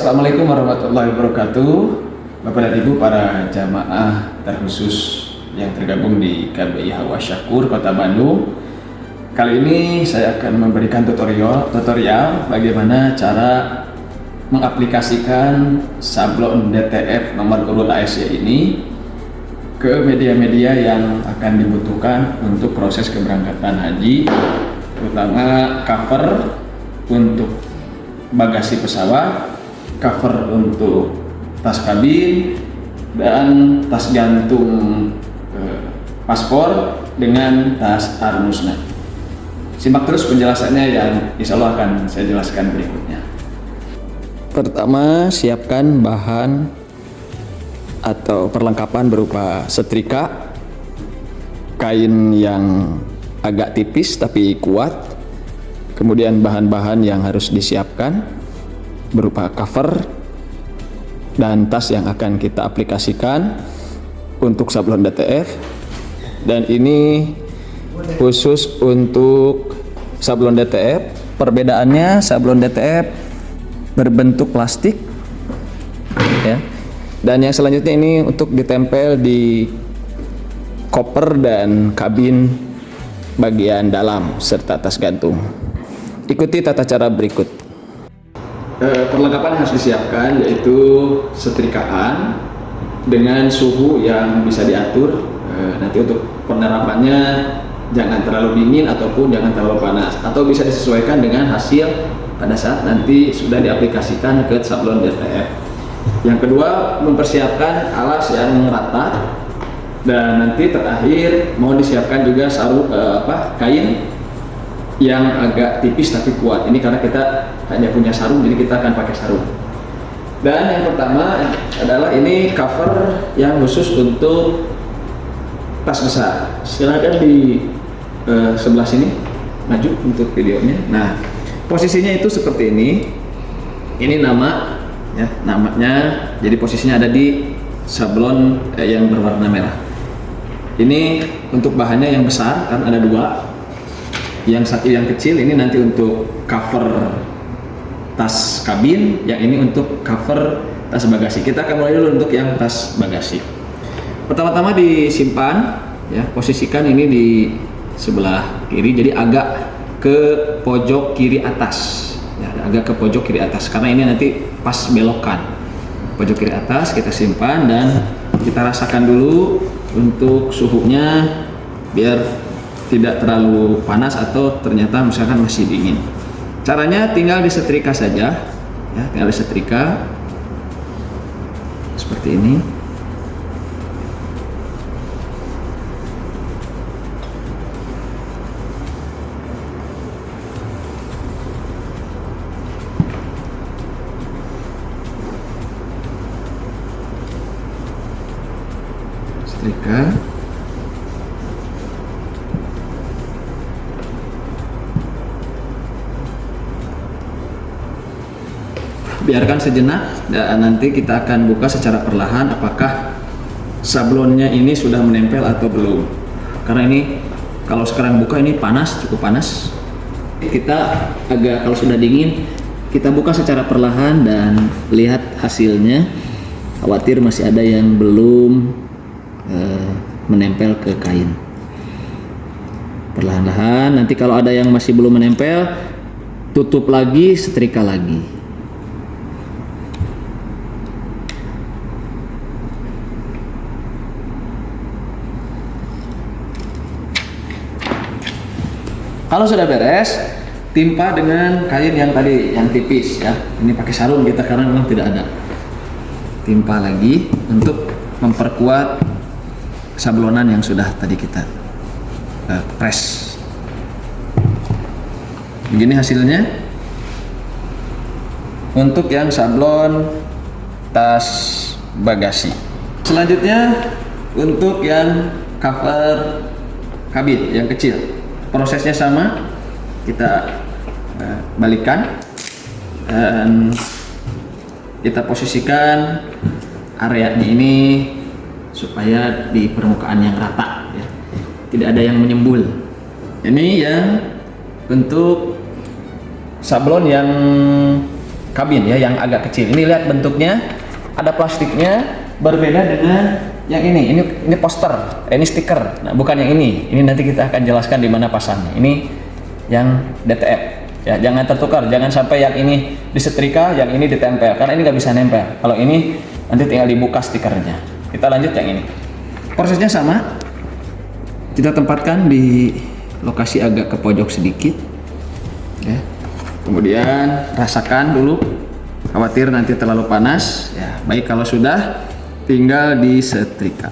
Assalamualaikum warahmatullahi wabarakatuh. Bapak dan Ibu para jamaah terkhusus yang tergabung di KBI Hawa Syakur Kota Bandung. Kali ini saya akan memberikan tutorial bagaimana cara mengaplikasikan sablon DTF nomor urut ASY ini ke media-media yang akan dibutuhkan untuk proses keberangkatan haji, terutama cover untuk bagasi pesawat, cover untuk tas kabin, dan tas gantung paspor dengan tas armusna. Simak terus penjelasannya yang insya Allah akan saya jelaskan berikutnya. Pertama, siapkan bahan atau perlengkapan berupa setrika, kain yang agak tipis tapi kuat, kemudian bahan-bahan yang harus disiapkan berupa cover dan tas yang akan kita aplikasikan untuk sablon DTF. Dan ini khusus untuk sablon DTF. Perbedaannya, sablon DTF berbentuk plastik ya. Dan yang selanjutnya ini untuk ditempel di koper dan kabin bagian dalam serta tas gantung. Ikuti tata cara berikut. Perlengkapan yang harus disiapkan yaitu setrikaan dengan suhu yang bisa diatur. Nanti untuk penerapannya jangan terlalu dingin ataupun jangan terlalu panas, atau bisa disesuaikan dengan hasil pada saat nanti sudah diaplikasikan ke sablon DTF. Yang kedua, mempersiapkan alas yang rata, dan nanti terakhir mau disiapkan juga kain yang agak tipis tapi kuat. Ini karena kita hanya punya sarung, jadi kita akan pakai sarung. Dan yang pertama adalah ini cover yang khusus untuk tas besar. Silahkan di sebelah sini maju untuk videonya. Nah, posisinya itu seperti ini. Ini nama ya, namanya. Jadi posisinya ada di sablon yang berwarna merah. Ini untuk bahannya yang besar kan ada dua. Yang satu yang kecil ini nanti untuk cover tas kabin, yang ini untuk cover tas bagasi. Kita akan mulai dulu untuk yang tas bagasi. Pertama-tama disimpan ya, posisikan ini di sebelah kiri, jadi agak ke pojok kiri atas ya, agak ke pojok kiri atas karena ini nanti pas belokan. Pojok kiri atas kita simpan dan kita rasakan dulu untuk suhunya biar tidak terlalu panas atau ternyata misalkan masih dingin. Caranya tinggal disetrika saja ya, tinggal disetrika seperti ini. Setrika. Biarkan sejenak dan nanti kita akan buka secara perlahan apakah sablonnya ini sudah menempel atau belum. Karena ini kalau sekarang buka ini panas, cukup panas. Kita agak, kalau sudah dingin kita buka secara perlahan dan lihat hasilnya. Khawatir masih ada yang belum menempel ke kain. Perlahan-lahan, nanti kalau ada yang masih belum menempel, tutup lagi, setrika lagi. Kalau sudah beres, timpa dengan kain yang tadi yang tipis ya. Ini pakai sarung kita karena memang tidak ada. Timpa lagi untuk memperkuat sablonan yang sudah tadi kita press. Begini hasilnya. Untuk yang sablon tas bagasi. Selanjutnya untuk yang cover kabin yang kecil. Prosesnya sama, kita balikkan dan kita posisikan areanya ini supaya di permukaan yang rata ya. Tidak ada yang menyembul. Ini yang untuk sablon yang kabin ya, yang agak kecil. Ini lihat bentuknya, ada plastiknya, berbeda dengan yang ini. Ini poster, ini stiker. Nah, bukan yang ini. Ini nanti kita akan jelaskan di mana pasangnya. Ini yang DTF. Ya, jangan tertukar, jangan sampai yang ini disetrika, yang ini ditempel, karena ini nggak bisa nempel. Kalau ini nanti tinggal dibuka stikernya. Kita lanjut yang ini. Prosesnya sama. Kita tempatkan di lokasi agak ke pojok sedikit. Ya. Kemudian rasakan dulu, khawatir nanti terlalu panas. Ya, baik kalau sudah, tinggal disetrika.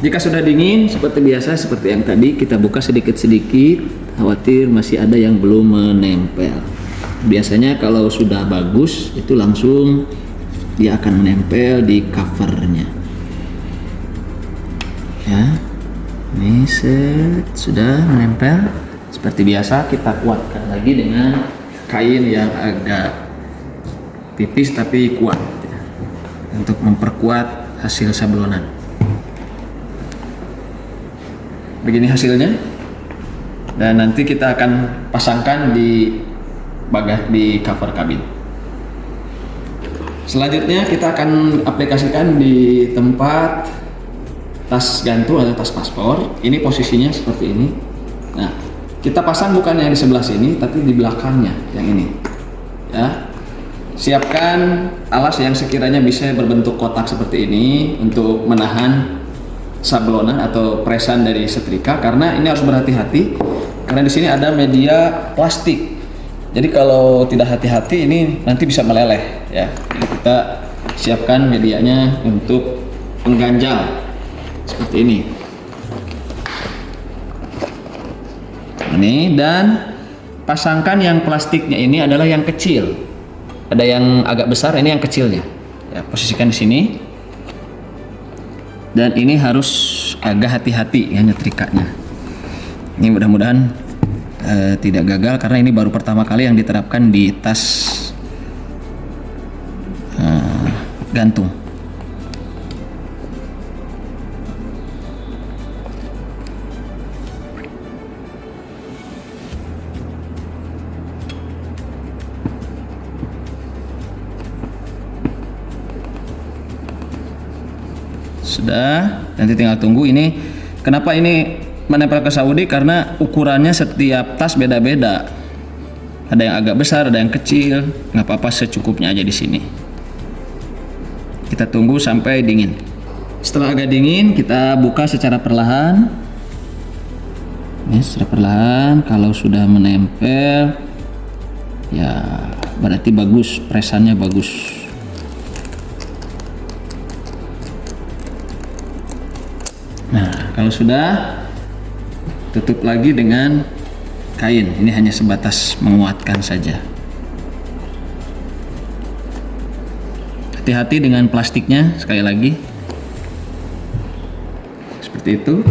Jika sudah dingin, seperti biasa, seperti yang tadi, kita buka sedikit-sedikit, khawatir masih ada yang belum menempel. Biasanya kalau sudah bagus, itu langsung dia akan menempel di covernya. Ya, ini sudah menempel. Seperti biasa, kita kuatkan lagi dengan kain yang agak tipis tapi kuat, ya, untuk memperkuat hasil sablonan. Begini hasilnya, dan nanti kita akan pasangkan di cover kabin. Selanjutnya kita akan aplikasikan di tempat tas gantung atau tas paspor. Ini posisinya seperti ini. Nah, kita pasang bukan yang di sebelah sini, tapi di belakangnya yang ini. Ya, siapkan alas yang sekiranya bisa berbentuk kotak seperti ini untuk menahan sablonan atau presan dari setrika, karena ini harus berhati-hati karena di sini ada media plastik. Jadi kalau tidak hati-hati ini nanti bisa meleleh ya. Jadi kita siapkan medianya untuk pengganjal seperti ini. Ini, dan pasangkan yang plastiknya ini adalah yang kecil. Ada yang agak besar, ini yang kecilnya. Ya, posisikan di sini. Dan ini harus agak hati-hati ya nyetrikanya. Ini mudah-mudahan tidak gagal, karena ini baru pertama kali yang diterapkan di tas gantung. Sudah, nanti tinggal tunggu. Ini kenapa ini menempel ke Saudi, karena ukurannya setiap tas beda-beda. Ada yang agak besar, ada yang kecil. Nggak apa-apa, secukupnya aja di sini. Kita tunggu sampai dingin. Setelah agak dingin, kita buka secara perlahan. Ini secara perlahan. Kalau sudah menempel, ya berarti bagus, presannya bagus. Nah, kalau sudah, tutup lagi dengan kain. Ini hanya sebatas menguatkan saja. Hati-hati dengan plastiknya, sekali lagi. Seperti itu.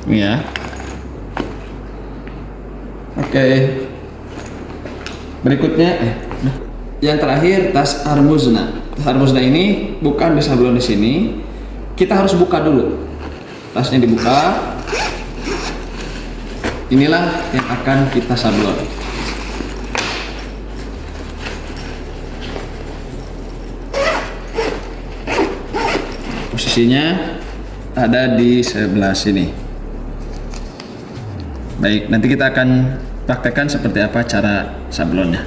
Ya. Oke. Berikutnya, yang terakhir, tas Armuzna. Harusnya ini bukan di sablon di sini, kita harus buka dulu. Tasnya dibuka. Inilah yang akan kita sablon. Posisinya ada di sebelah sini. Baik, nanti kita akan praktekkan seperti apa cara sablonnya.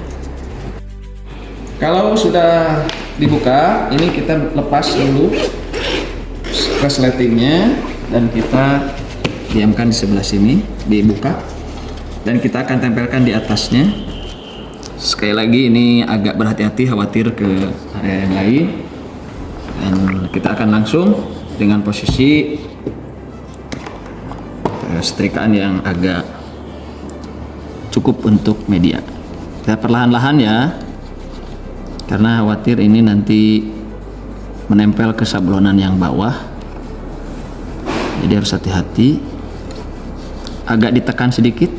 Kalau sudah dibuka, ini kita lepas dulu resletingnya dan kita diamkan di sebelah sini, dibuka, dan kita akan tempelkan di atasnya. Sekali lagi ini agak berhati-hati, khawatir ke area yang lain, dan kita akan langsung dengan posisi setrikaan yang agak cukup untuk media. Kita perlahan-lahan ya, karena khawatir ini nanti menempel ke sablonan yang bawah, jadi harus hati-hati. Agak ditekan sedikit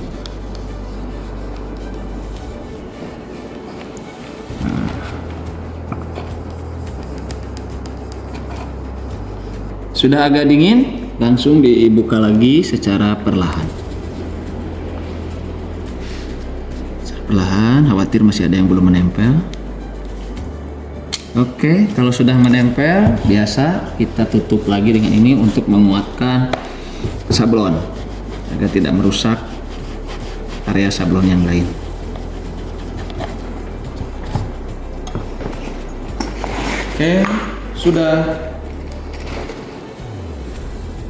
Sudah agak dingin, langsung dibuka lagi secara perlahan. Secara perlahan, khawatir masih ada yang belum menempel. Oke, kalau sudah menempel, biasa kita tutup lagi dengan ini untuk menguatkan sablon agar tidak merusak area sablon yang lain. Oke, sudah.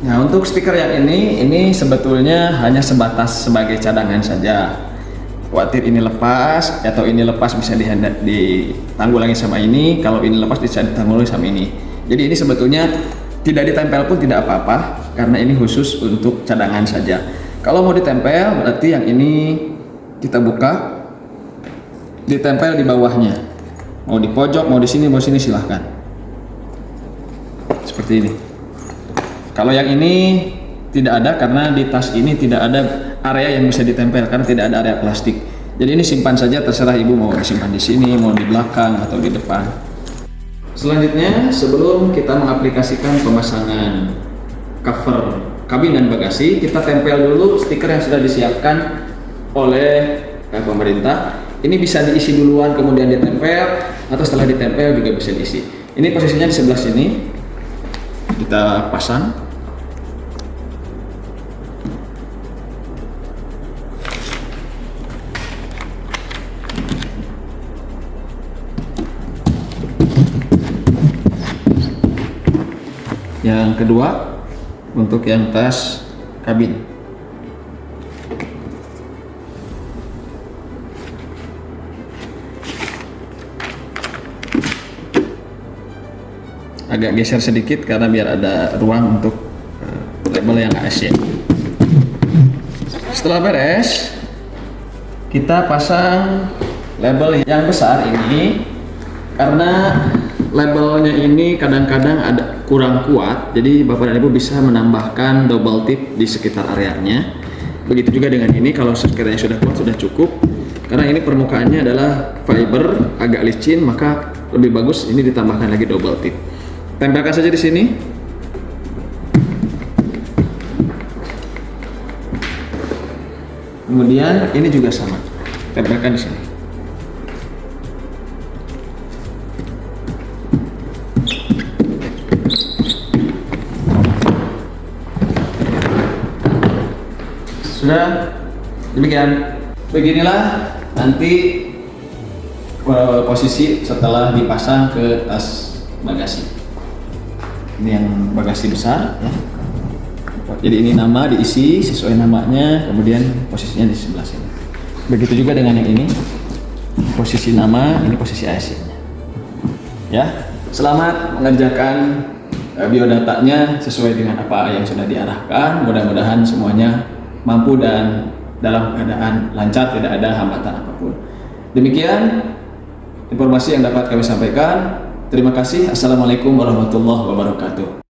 Nah, untuk stiker yang ini sebetulnya hanya sebatas sebagai cadangan saja. Khawatir ini lepas atau ini lepas bisa ditanggulangi sama ini, kalau ini lepas bisa ditanggulangi sama ini. Jadi ini sebetulnya tidak ditempel pun tidak apa-apa karena ini khusus untuk cadangan saja. Kalau mau ditempel berarti yang ini kita buka, ditempel di bawahnya. Mau di pojok, mau di sini, mau sini silahkan. Seperti ini. Kalau yang ini tidak ada karena di tas ini tidak ada area yang bisa ditempel karena tidak ada area plastik. Jadi ini simpan saja, terserah ibu mau simpan di sini, mau di belakang atau di depan. Selanjutnya, sebelum kita mengaplikasikan pemasangan cover kabin dan bagasi, kita tempel dulu stiker yang sudah disiapkan oleh pemerintah. Ini bisa diisi duluan kemudian ditempel, atau setelah ditempel juga bisa diisi. Ini posisinya di sebelah sini. Kita pasang. Yang kedua, untuk yang tas kabin. Agak geser sedikit karena biar ada ruang untuk label yang AS. Setelah beres, kita pasang label yang besar ini karena labelnya ini kadang-kadang ada kurang kuat, jadi Bapak dan Ibu bisa menambahkan double tip di sekitar areanya. Begitu juga dengan ini, kalau sekiranya sudah kuat sudah cukup. Karena ini permukaannya adalah fiber, agak licin, maka lebih bagus ini ditambahkan lagi double tip. Tempelkan saja di sini. Kemudian ini juga sama, tempelkan di sini. Sudah demikian. Beginilah nanti posisi setelah dipasang ke tas bagasi. Ini yang bagasi besar ya. Jadi ini nama diisi sesuai namanya, kemudian posisinya di sebelah sini. Begitu juga dengan yang ini. Posisi nama, ini posisi ASC-nya. Ya, selamat mengerjakan biodatanya sesuai dengan apa yang sudah diarahkan. Mudah-mudahan semuanya mampu dan dalam keadaan lancar, tidak ada hambatan apapun. Demikian informasi yang dapat kami sampaikan. Terima kasih. Assalamualaikum warahmatullahi wabarakatuh.